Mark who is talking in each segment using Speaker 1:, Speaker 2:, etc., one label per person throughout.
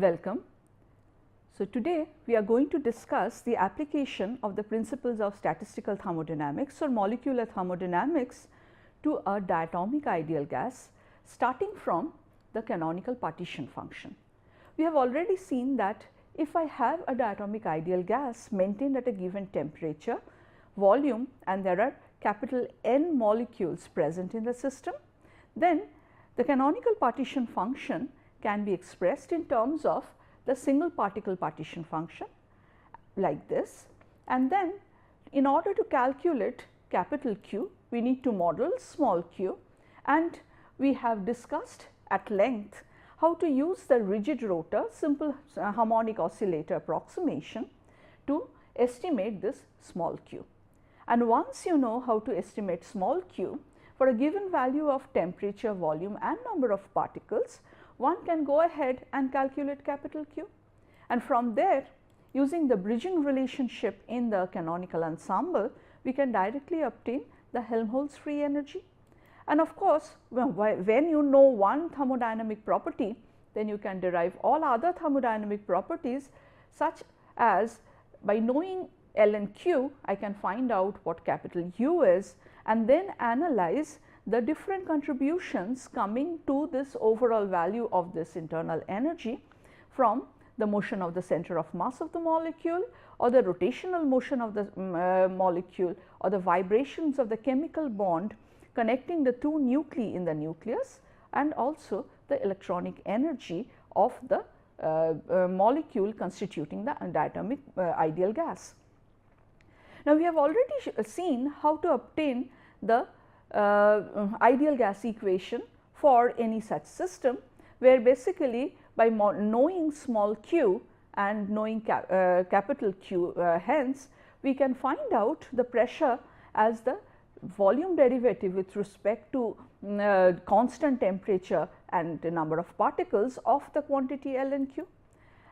Speaker 1: Welcome. So, today we are going to discuss the application of the principles of statistical thermodynamics or molecular thermodynamics to a diatomic ideal gas, starting from the canonical partition function. We have already seen that if I have a diatomic ideal gas maintained at a given temperature, volume, and there are capital N molecules present in the system, then the canonical partition function can be expressed in terms of the single particle partition function like this, and then in order to calculate capital Q, we need to model small q, and we have discussed at length how to use the rigid rotor simple harmonic oscillator approximation to estimate this small q. And once you know how to estimate small q for a given value of temperature, volume and number of particles, one can go ahead and calculate capital Q, and from there, using the bridging relationship in the canonical ensemble, we can directly obtain the Helmholtz free energy. And of course, when you know one thermodynamic property, then you can derive all other thermodynamic properties, such as by knowing L and Q, I can find out what capital U is and then analyze the different contributions coming to this overall value of this internal energy from the motion of the center of mass of the molecule, or the rotational motion of the molecule, or the vibrations of the chemical bond connecting the two nuclei in the nucleus, and also the electronic energy of the molecule constituting the diatomic ideal gas. Now, we have already seen how to obtain the ideal gas equation for any such system, where basically by knowing small q and knowing capital Q hence, we can find out the pressure as the volume derivative with respect to constant temperature and the number of particles of the quantity L and Q.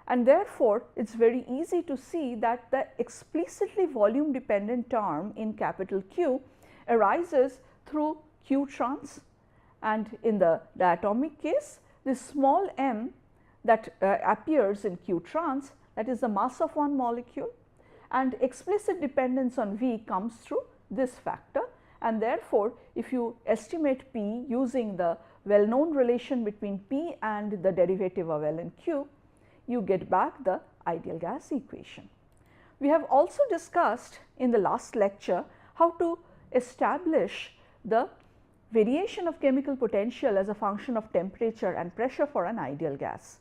Speaker 1: And therefore, it is very easy to see that the explicitly volume dependent term in capital Q arises through Q trans, and in the diatomic case, this small m that appears in Q trans, that is the mass of one molecule, and explicit dependence on V comes through this factor, and therefore, if you estimate P using the well known relation between P and the derivative of L and Q, you get back the ideal gas equation. We have also discussed in the last lecture how to establish the variation of chemical potential as a function of temperature and pressure for an ideal gas.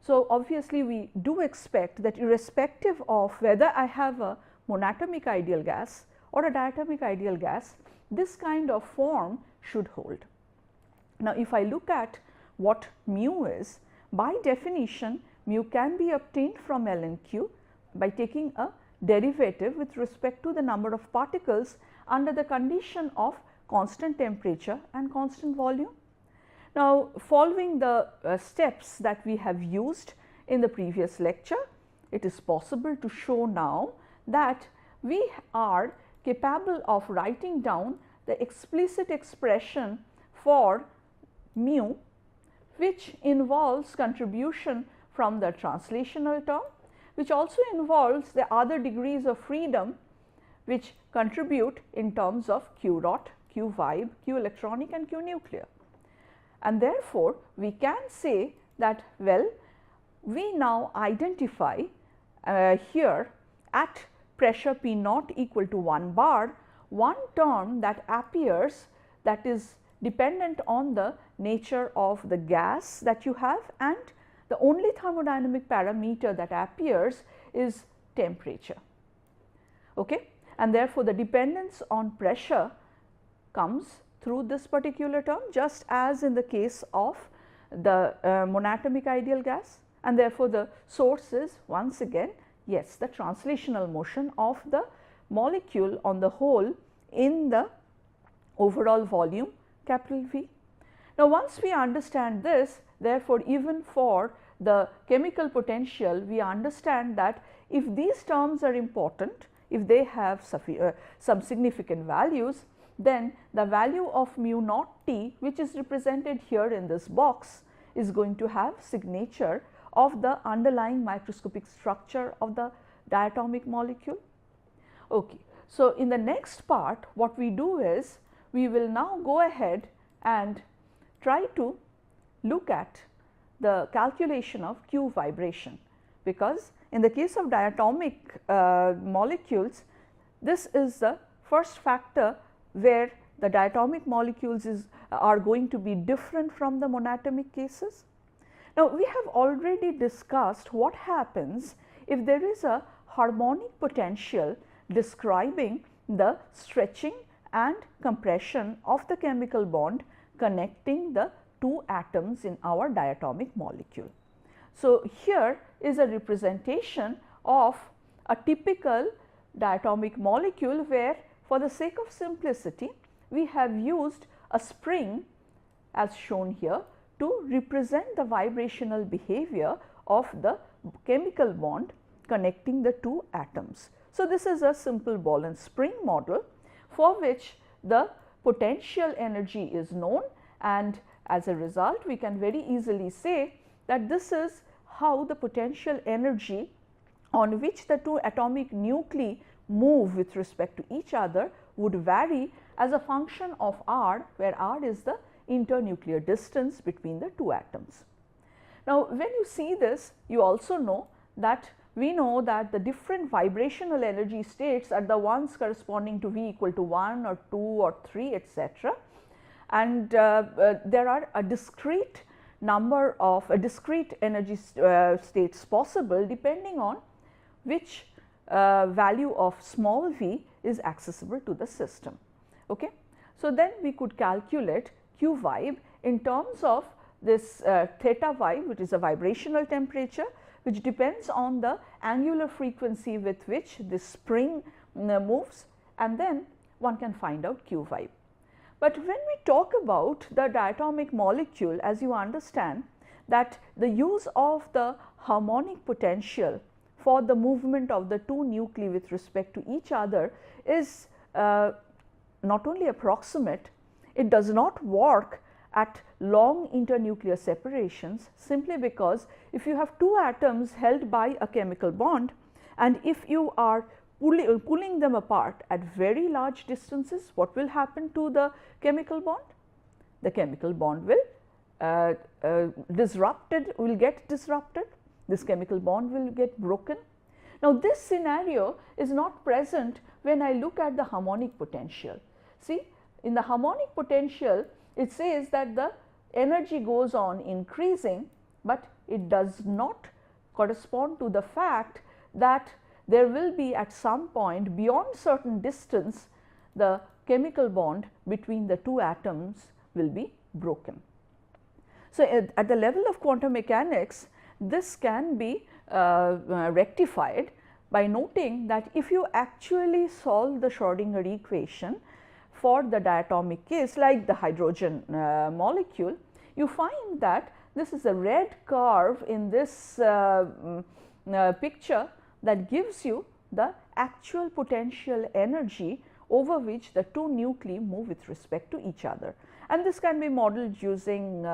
Speaker 1: So, obviously, we do expect that irrespective of whether I have a monatomic ideal gas or a diatomic ideal gas, this kind of form should hold. Now, if I look at what mu is, by definition mu can be obtained from L and Q by taking a derivative with respect to the number of particles under the condition of constant temperature and constant volume. Now, following the steps that we have used in the previous lecture, it is possible to show now that we are capable of writing down the explicit expression for mu, which involves contribution from the translational term, which also involves the other degrees of freedom which contribute in terms of Q dot, Q vibe, Q electronic and Q nuclear. And therefore, we can say that, well, we now identify here at pressure P naught equal to 1 bar, one term that appears that is dependent on the nature of the gas that you have, and the only thermodynamic parameter that appears is temperature. Okay? And therefore, the dependence on pressure comes through this particular term, just as in the case of the monatomic ideal gas, and therefore, the source is once again, yes, the translational motion of the molecule on the whole in the overall volume capital V. Now, once we understand this, therefore, even for the chemical potential, we understand that if these terms are important, if they have some significant values, then the value of mu naught T, which is represented here in this box, is going to have signature of the underlying microscopic structure of the diatomic molecule. Okay. So, in the next part what we do is we will now go ahead and try to look at the calculation of Q vibration, because in the case of diatomic molecules, this is the first factor where the diatomic molecules are going to be different from the monatomic cases. Now, we have already discussed what happens if there is a harmonic potential describing the stretching and compression of the chemical bond connecting the two atoms in our diatomic molecule. So, here is a representation of a typical diatomic molecule where, for the sake of simplicity, we have used a spring as shown here to represent the vibrational behavior of the chemical bond connecting the two atoms. So, this is a simple ball and spring model for which the potential energy is known, and as a result we can very easily say that this is how the potential energy on which the two atomic nuclei move with respect to each other would vary as a function of r, where r is the internuclear distance between the two atoms. Now, when you see this, you also know that we know that the different vibrational energy states are the ones corresponding to V equal to 1 or 2 or 3, etc. And there are a discrete number of discrete energy states possible depending on which value of small v is accessible to the system. Okay. So, then we could calculate Q vibe in terms of this theta vibe, which is a vibrational temperature, which depends on the angular frequency with which this spring moves, and then one can find out Q vibe. But when we talk about the diatomic molecule, as you understand that the use of the harmonic potential for the movement of the two nuclei with respect to each other is not only approximate, it does not work at long internuclear separations, simply because if you have two atoms held by a chemical bond and if you are pulling them apart at very large distances, what will happen to the chemical bond? The chemical bond will get disrupted, this chemical bond will get broken. Now, this scenario is not present when I look at the harmonic potential. See, in the harmonic potential, it says that the energy goes on increasing, but it does not correspond to the fact that there will be at some point beyond certain distance the chemical bond between the two atoms will be broken. So, at the level of quantum mechanics, this can be rectified by noting that if you actually solve the Schrodinger equation for the diatomic case, like the hydrogen molecule, you find that this is a red curve in this picture that gives you the actual potential energy over which the two nuclei move with respect to each other. And this can be modeled using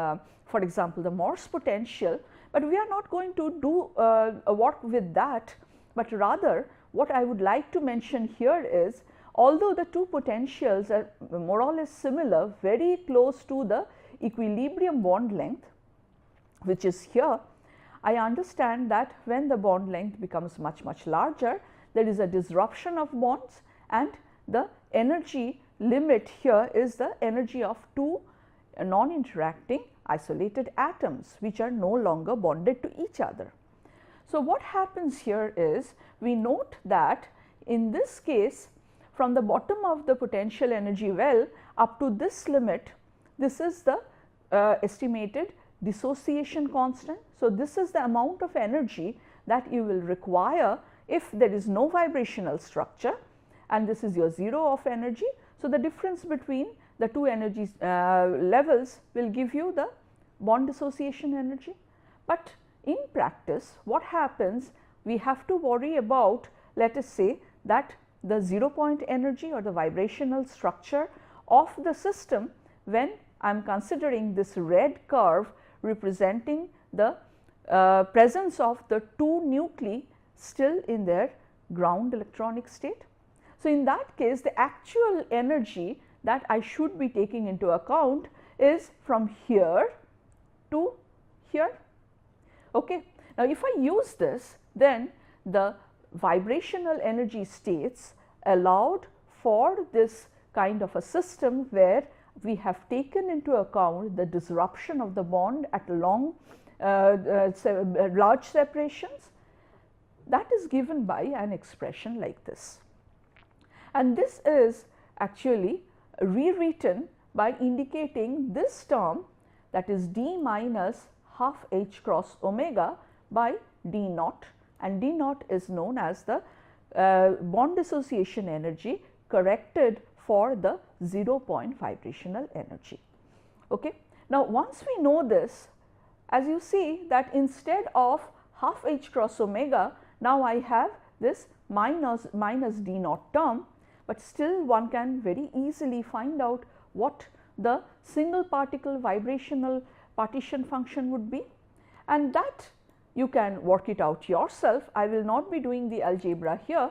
Speaker 1: for example, the Morse potential, but we are not going to do work with that, but rather what I would like to mention here is, although the two potentials are more or less similar, very close to the equilibrium bond length, which is here, I understand that when the bond length becomes much larger, there is a disruption of bonds, and the energy limit here is the energy of two non-interacting isolated atoms which are no longer bonded to each other. So, what happens here is, we note that in this case, from the bottom of the potential energy well up to this limit, this is the estimated dissociation constant. So, this is the amount of energy that you will require if there is no vibrational structure, and this is your 0 of energy. So, the difference between the two energy levels will give you the bond dissociation energy. But in practice, what happens, we have to worry about, let us say that the 0 point energy or the vibrational structure of the system when I am considering this red curve representing the presence of the two nuclei still in their ground electronic state. So, in that case the actual energy that I should be taking into account is from here to here. Okay. Now, if I use this, then the vibrational energy states allowed for this kind of a system where we have taken into account the disruption of the bond at large separations, that is given by an expression like this. And this is actually rewritten by indicating this term, that is d minus half h cross omega by d naught, and d naught is known as the bond dissociation energy corrected for the 0 point vibrational energy. Okay. Now, once we know this, as you see that instead of half h cross omega, now I have this minus d naught term, but still one can very easily find out what the single particle vibrational partition function would be, and that you can work it out yourself. I will not be doing the algebra here,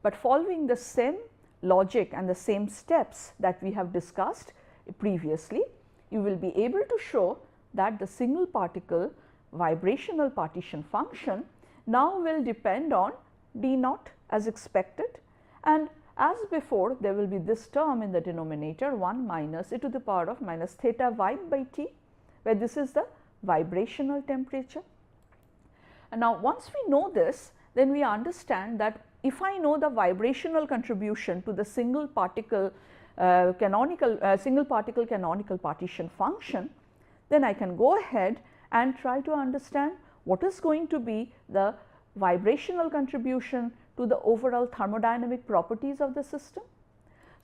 Speaker 1: but following the same logic and the same steps that we have discussed previously, you will be able to show that the single particle vibrational partition function now will depend on d naught as expected, and as before there will be this term in the denominator 1 minus e to the power of minus theta vibe by T, where this is the vibrational temperature. And now, once we know this, then we understand that if I know the vibrational contribution to the single particle canonical partition function, then I can go ahead and try to understand what is going to be the vibrational contribution to the overall thermodynamic properties of the system.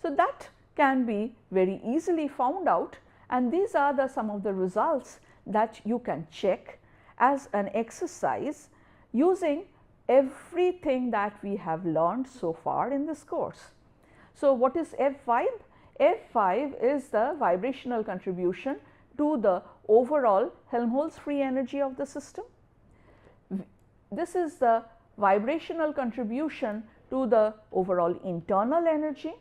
Speaker 1: So, that can be very easily found out, and these are some of the results that you can check as an exercise using everything that we have learned so far in this course. So, what is F vibe? F vibe is the vibrational contribution to the overall Helmholtz free energy of the system. This is the vibrational contribution to the overall internal energy,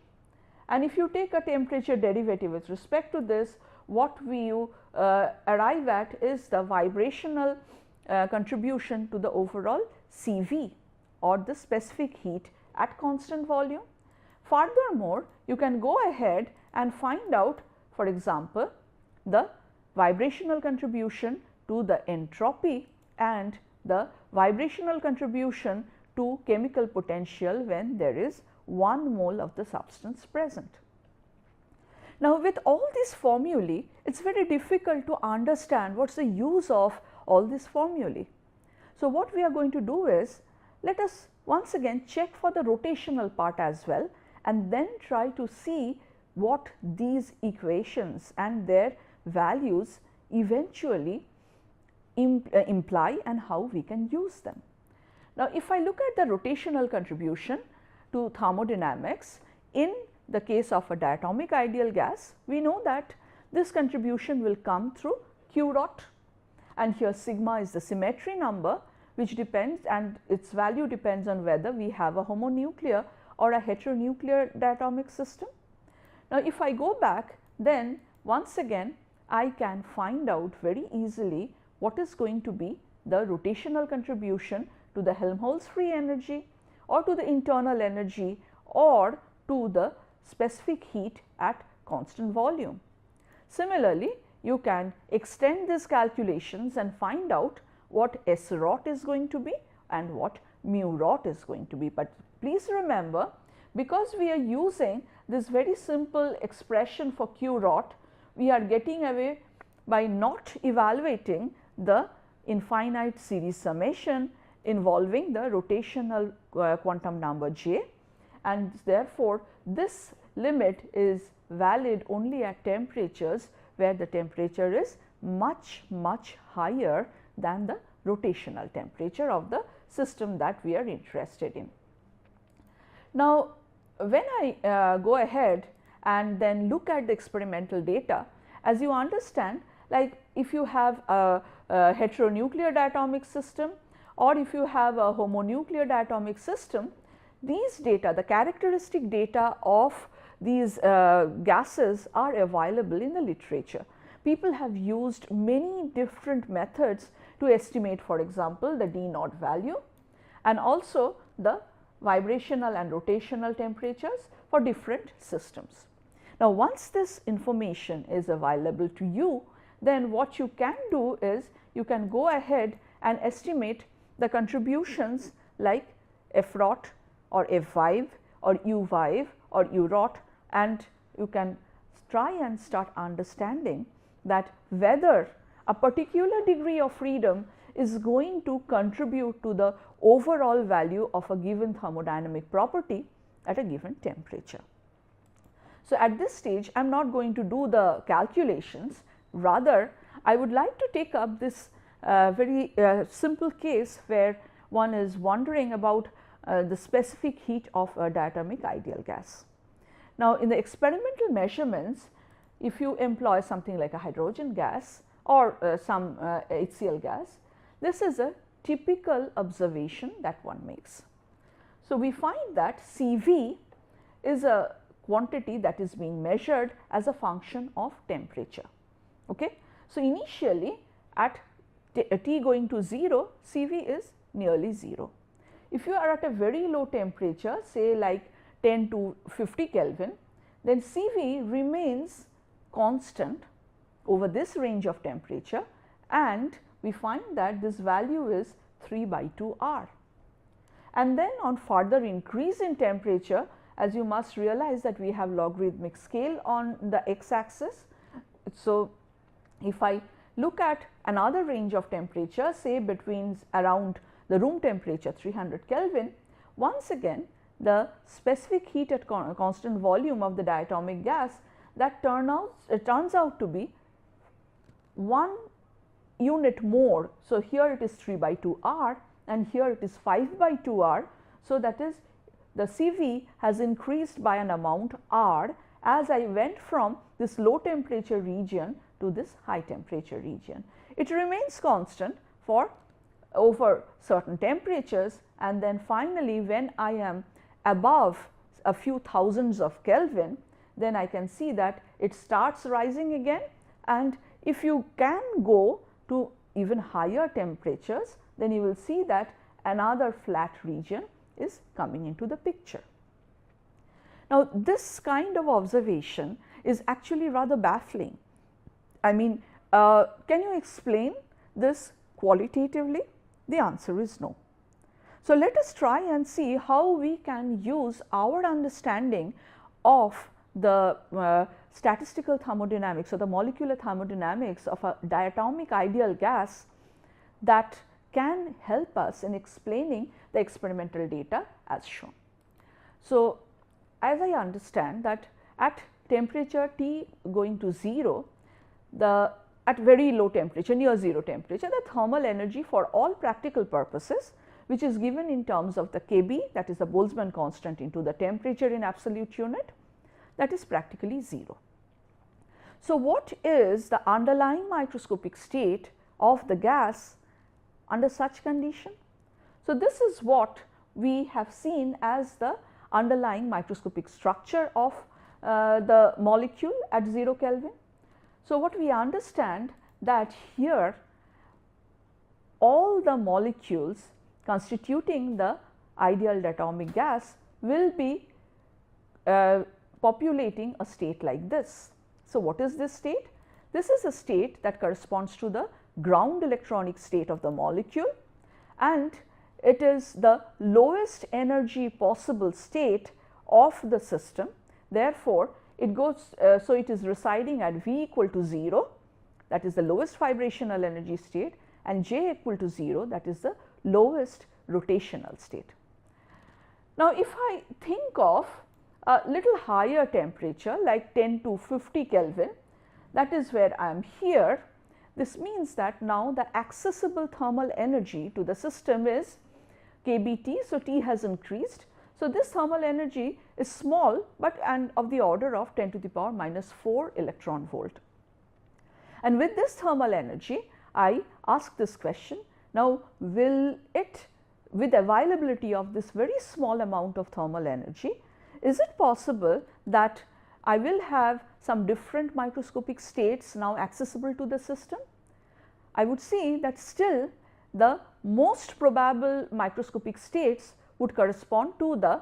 Speaker 1: and if you take a temperature derivative with respect to this, what we arrive at is the vibrational contribution to the overall CV, or the specific heat at constant volume. Furthermore, you can go ahead and find out, for example, the vibrational contribution to the entropy and the vibrational contribution to chemical potential when there is 1 mole of the substance present. Now, with all these formulae, it is very difficult to understand what is the use of all these formulae. So, what we are going to do is, let us once again check for the rotational part as well, and then try to see what these equations and their values eventually imply and how we can use them. Now, if I look at the rotational contribution to thermodynamics in the case of a diatomic ideal gas, we know that this contribution will come through Q dot, and here sigma is the symmetry number, which depends, and its value depends on whether we have a homonuclear or a heteronuclear diatomic system. Now, if I go back, then once again I can find out very easily what is going to be the rotational contribution to the Helmholtz free energy, or to the internal energy, or to the specific heat at constant volume. Similarly, you can extend these calculations and find out what S rot is going to be and what mu rot is going to be. But please remember, because we are using this very simple expression for Q rot, we are getting away by not evaluating the infinite series summation involving the rotational quantum number j, and therefore, this limit is valid only at temperatures where the temperature is much higher than the rotational temperature of the system that we are interested in. Now, when I go ahead and then look at the experimental data, as you understand, like if you have a heteronuclear diatomic system, or if you have a homonuclear diatomic system, these data, the characteristic data of these gases are available in the literature. People have used many different methods to estimate, for example, the D naught value and also the vibrational and rotational temperatures for different systems. Now, once this information is available to you, then what you can do is you can go ahead and estimate the contributions like F naught or F5 or U5 or U naught, and you can try and start understanding that whether a particular degree of freedom is going to contribute to the overall value of a given thermodynamic property at a given temperature. So, at this stage I am not going to do the calculations, rather I would like to take up this very simple case where one is wondering about the specific heat of a diatomic ideal gas. Now, in the experimental measurements, if you employ something like a hydrogen gas or some HCl gas, this is a typical observation that one makes. So, we find that Cv is a quantity that is being measured as a function of temperature. Okay? So, initially at T going to 0, Cv is nearly 0. If you are at a very low temperature, say like 10 to 50 Kelvin, then Cv remains constant over this range of temperature, and we find that this value is 3/2 R. And then on further increase in temperature, as you must realize that we have logarithmic scale on the x axis. So, if I look at another range of temperature, say between around the room temperature 300 Kelvin, once again the specific heat at constant volume of the diatomic gas that turns out to be 1 unit more. So, here it is 3/2 R and here it is 5/2 R. So, that is the Cv has increased by an amount R as I went from this low temperature region to this high temperature region. It remains constant for over certain temperatures, and then finally when I am above a few thousands of Kelvin, then I can see that it starts rising again, and if you can go to even higher temperatures, then you will see that another flat region is coming into the picture. Now, this kind of observation is actually rather baffling. I mean, can you explain this qualitatively? The answer is no. So, let us try and see how we can use our understanding of the statistical thermodynamics or the molecular thermodynamics of a diatomic ideal gas that can help us in explaining the experimental data as shown. So, as I understand that at temperature T going to 0, at very low temperature, near 0 temperature, the thermal energy for all practical purposes, which is given in terms of the Kb, that is the Boltzmann constant into the temperature in absolute unit, that is practically 0. So, what is the underlying microscopic state of the gas under such condition? So, this is what we have seen as the underlying microscopic structure of the molecule at 0 Kelvin. So, what we understand that here all the molecules constituting the ideal diatomic gas will be populating a state like this. So, what is this state? This is a state that corresponds to the ground electronic state of the molecule, and it is the lowest energy possible state of the system. Therefore, it goes so it is residing at V equal to 0, that is the lowest vibrational energy state, and J equal to 0, that is the lowest rotational state. Now, if I think of a little higher temperature like 10 to 50 Kelvin, that is where I am here. This means that now the accessible thermal energy to the system is kBT. So, T has increased. So, this thermal energy is small, but and of the order of 10 to the power minus 4 electron volt. And with this thermal energy, I ask this question, now will it, with availability of this very small amount of thermal energy, is it possible that I will have some different microscopic states now accessible to the system? I would see that still the most probable microscopic states would correspond to the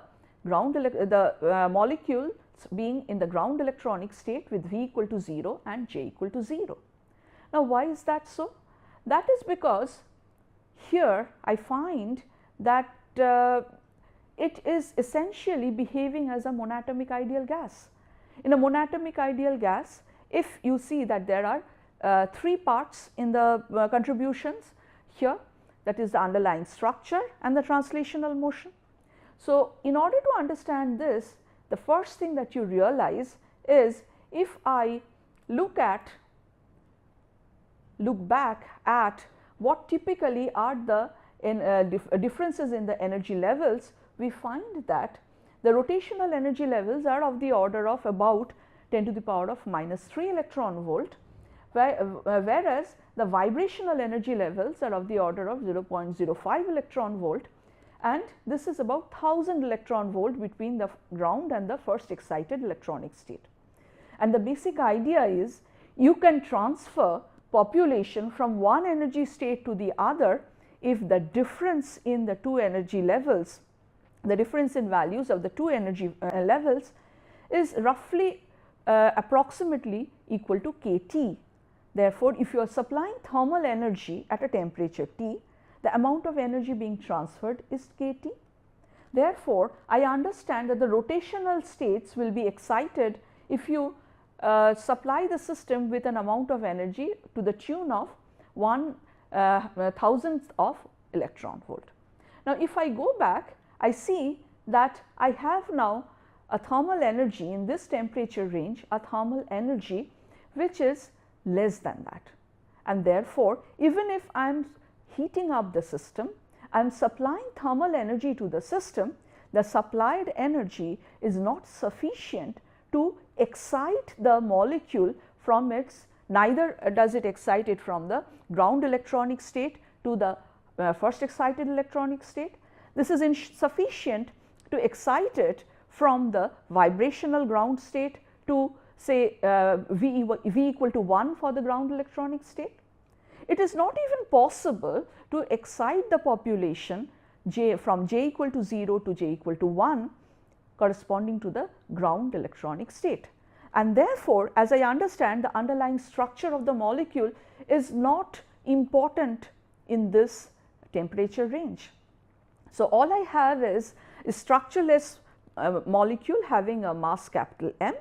Speaker 1: molecules being in the ground electronic state with V equal to 0 and J equal to 0. Now, why is that so? That is because here I find that it is essentially behaving as a monatomic ideal gas. In a monatomic ideal gas, if you see that there are 3 parts in the contributions here, that is the underlying structure and the translational motion. So, in order to understand this, the first thing that you realize is if I look back at what typically are the differences in the energy levels, we find that the rotational energy levels are of the order of about 10 to the power of -3 electron volt, whereas the vibrational energy levels are of the order of 0.05 electron volt, and this is about 1000 electron volt between the ground and the first excited electronic state. And the basic idea is you can transfer population from one energy state to the other if the difference in the two energy levels, the difference in values of the two energy levels is roughly approximately equal to kT. Therefore, if you are supplying thermal energy at a temperature T, the amount of energy being transferred is kT. Therefore, I understand that the rotational states will be excited if you supply the system with an amount of energy to the tune of 1/1000th of electron volt. Now, if I go back, I see that I have now a thermal energy in this temperature range, a thermal energy which is less than that, and therefore, even if I am heating up the system, I am supplying thermal energy to the system, the supplied energy is not sufficient to excite the molecule from its, neither does it excite it from the ground electronic state to the first excited electronic state. This is insufficient to excite it from the vibrational ground state to say V equal to 1 for the ground electronic state. It is not even possible to excite the population from J equal to 0 to J equal to 1 corresponding to the ground electronic state. And therefore, as I understand, the underlying structure of the molecule is not important in this temperature range. So, all I have is a structureless molecule having a mass capital M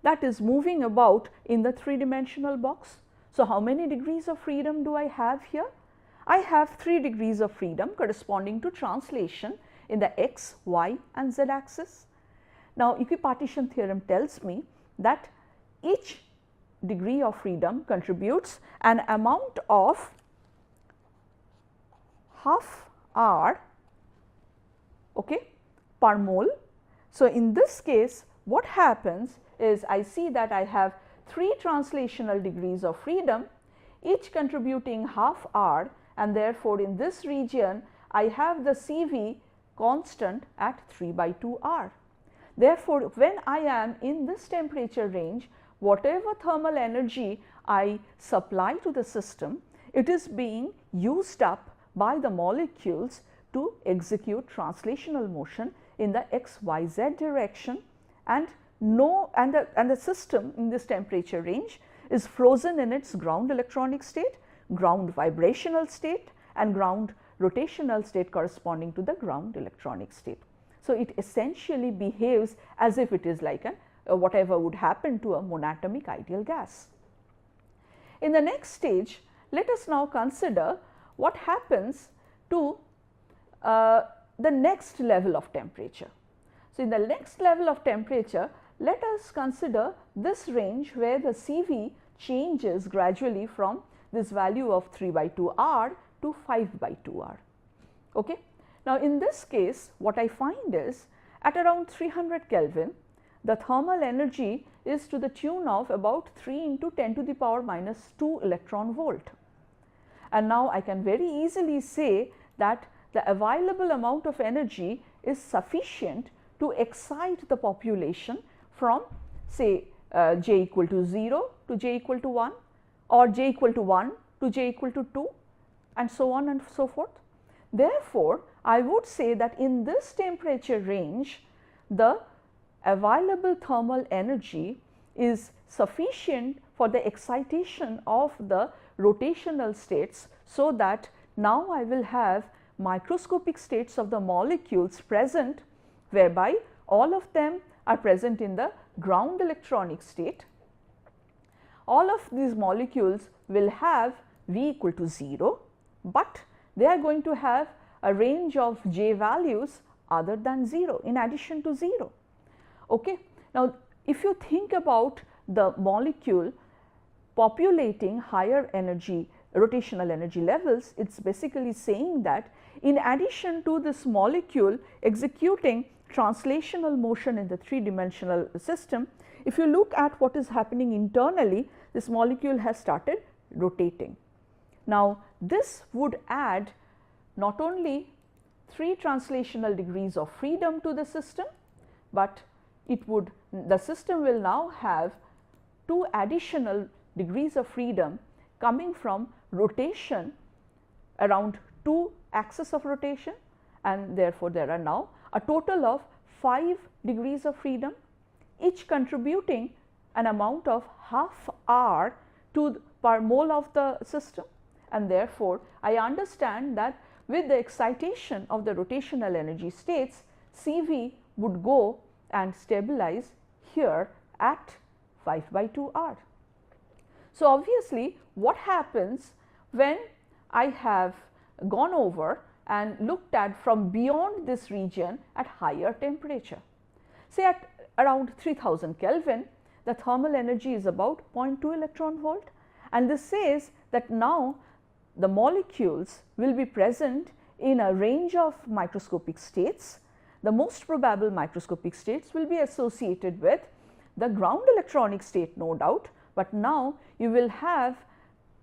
Speaker 1: that is moving about in the 3-dimensional box. So, how many degrees of freedom do I have here? I have 3 degrees of freedom corresponding to translation in the x, y and z axis. Now, equipartition theorem tells me that each degree of freedom contributes an amount of half R per mole. So, in this case what happens is I see that I have 3 translational degrees of freedom, each contributing half R, and therefore, in this region I have the CV constant at 3/2 R. Therefore, when I am in this temperature range, whatever thermal energy I supply to the system, it is being used up by the molecules to execute translational motion in the x, y, z direction, and the system in this temperature range is frozen in its ground electronic state, ground vibrational state and ground rotational state corresponding to the ground electronic state. So, it essentially behaves as if it is like whatever would happen to a monatomic ideal gas. In the next stage, let us now consider what happens to the next level of temperature. So, in the next level of temperature, let us consider this range where the CV changes gradually from this value of 3/2 R to 5/2 R. Okay. Now, in this case what I find is at around 300 Kelvin, the thermal energy is to the tune of about 3 into 10 to the power -2 electron volt. and now I can very easily say that the available amount of energy is sufficient to excite the population from say j equal to 0 to j equal to 1 or j equal to 1 to j equal to 2 and so on and so forth. Therefore, I would say that in this temperature range, the available thermal energy is sufficient for the excitation of the rotational states, so that now I will have microscopic states of the molecules present, whereby all of them are present in the ground electronic state. All of these molecules will have V equal to 0, but they are going to have a range of J values other than 0 in addition to 0. Okay. Now, if you think about the molecule populating higher energy rotational energy levels, it is basically saying that in addition to this molecule executing translational motion in the three-dimensional system, if you look at what is happening internally, this molecule has started rotating. Now, this would add not only 3 translational degrees of freedom to the system, but the system will now have 2 additional degrees of freedom coming from rotation around 2 axes of rotation, and therefore, there are now a total of 5 degrees of freedom, each contributing an amount of half R to per mole of the system, and therefore, I understand that with the excitation of the rotational energy states, CV would go and stabilize here at 5 by 2 R. So, obviously, what happens when I have gone over and looked at from beyond this region at higher temperature? Say at around 3000 Kelvin, the thermal energy is about 0.2 electron volt, and this says that now the molecules will be present in a range of microscopic states. The most probable microscopic states will be associated with the ground electronic state, no doubt, but now you will have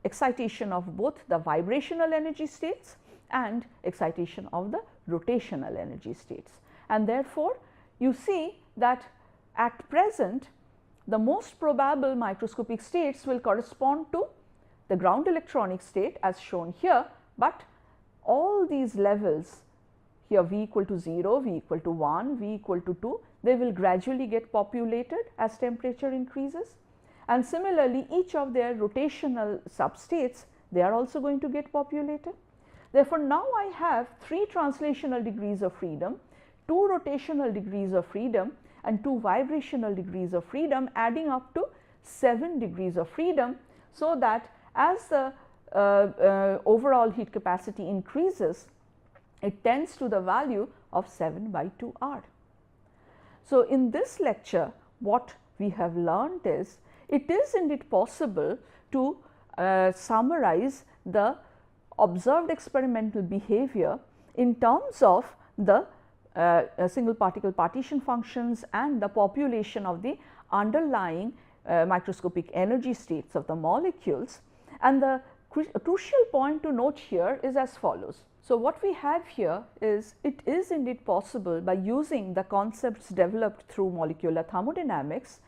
Speaker 1: excitation of both the vibrational energy states and excitation of the rotational energy states. And therefore, you see that at present the most probable microscopic states will correspond to the ground electronic state as shown here, but all these levels here V equal to 0, V equal to 1, V equal to 2, they will gradually get populated as temperature increases, and similarly each of their rotational substates, they are also going to get populated. Therefore, now I have 3 translational degrees of freedom, 2 rotational degrees of freedom and 2 vibrational degrees of freedom, adding up to 7 degrees of freedom, so that as the overall heat capacity increases, it tends to the value of 7 by 2 R. So, in this lecture what we have learned is, it is indeed possible to summarize the observed experimental behavior in terms of the single particle partition functions and the population of the underlying microscopic energy states of the molecules. And the crucial point to note here is as follows. So, what we have here is, it is indeed possible by using the concepts developed through molecular thermodynamics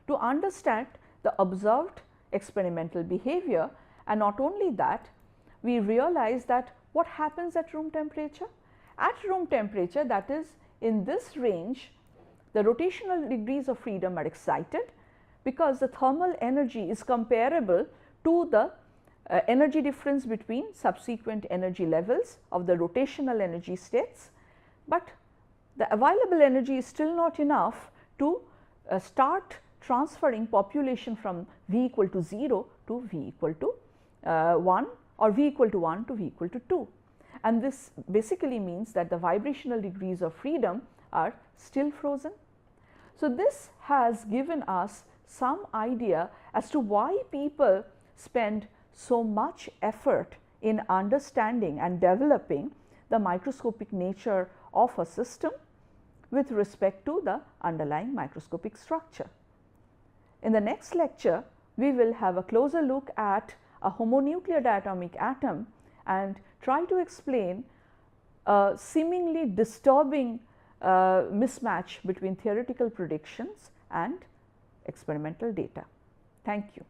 Speaker 1: to understand the observed experimental behavior, and not only that, we realize that what happens at room temperature? At room temperature, that is in this range, the rotational degrees of freedom are excited, because the thermal energy is comparable to the energy difference between subsequent energy levels of the rotational energy states, but the available energy is still not enough to start transferring population from V equal to 0 to V equal to 1 or V equal to 1 to V equal to 2. And this basically means that the vibrational degrees of freedom are still frozen. So, this has given us some idea as to why people spend so much effort in understanding and developing the microscopic nature of a system with respect to the underlying microscopic structure. In the next lecture, we will have a closer look at a homonuclear diatomic atom and try to explain a seemingly disturbing mismatch between theoretical predictions and experimental data. Thank you.